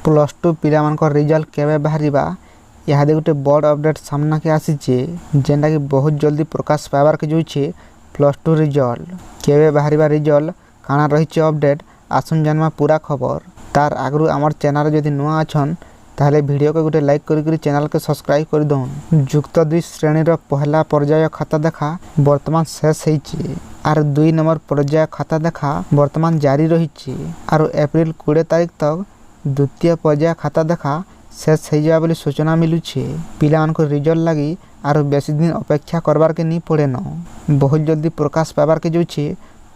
Plus two पिलामानकर result केबे बाहरिबा इहादे गोटे बड़ अपडेट सामना के आसीचे जेनटा कि बहुत जल्दी प्रकाश पाइबार के जोइछे। प्लस टू रिजल्ट केबे बाहरिबा रिजल्ट काना रहिचे अपडेट आसुन जानमा पूरा खबर। तार आगरू आमर चैनल जदि नुआ अछन ताहले वीडियो को गोटे लाइक करी चैनल के सब्सक्राइब कर दउन। युक्त 2 श्रेणी पहला पर्याय खाता देखा वर्तमान शेष होइछे आर 2 नंबर पर्याय खाता देखा वर्तमान जारी रही आर एप्रिल 20 तारीख तक द्वितीय पर्याय खाता देखा शेष हो जाए बोली सूचना मिलूछे। पिला रिजल्ट लगी आर बेसी दिन अपेक्षा करबार के नहीं पड़े न बहुत जल्दी प्रकाश पाइबार के जोइछे।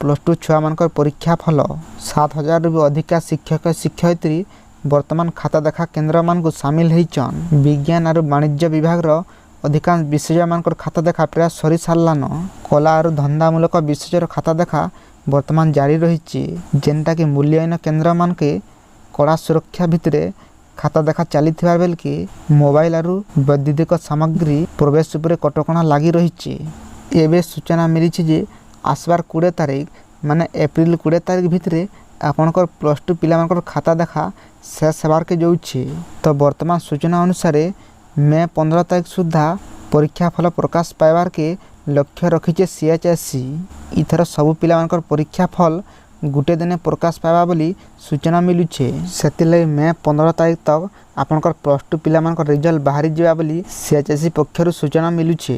प्लस टू छुआ मानकर परीक्षा फल 7000 रु अधिका शिक्षक शिक्षयित्री वर्तमान खाता देखा केन्द्र मान को सामिल होइछन। विज्ञान और वाणिज्य विभाग रो अधिकांश विषय मानकर खाता देखा प्राय सरी सारलान। कला और धंदामूलक विषय खाता देखा वर्तमान जारी रही जेनटा कि मूल्यांकन केन्द्र मान के कड़ा सुरक्षा भितर खाता देखा चली बेल कि मोबाइल और वैद्युतिक सामग्री प्रवेश उपर कटकणा लगी रही। एवं सूचना मिली जे आसबार 20 तारीख माने एप्रिल 20 तारीख भितर आपनकर प्लस टू पिला खाता देखा शेष होबार के जोइछे। तो वर्तमान सूचना अनुसार मे 15 तारीख सुधा परीक्षा फल प्रकाश पाइबार के लक्ष्य रखीचे CHSE। इथर सबु पिला परीक्षा फल गुटे दिन प्रकाश पाइबा बोली सूचना मिलूछे। से मे 15 तारीख तक आपनकर प्लस टू पिला रिजल्ट बाहरी जावा बोली CHSE पक्षर सूचना मिलूछे।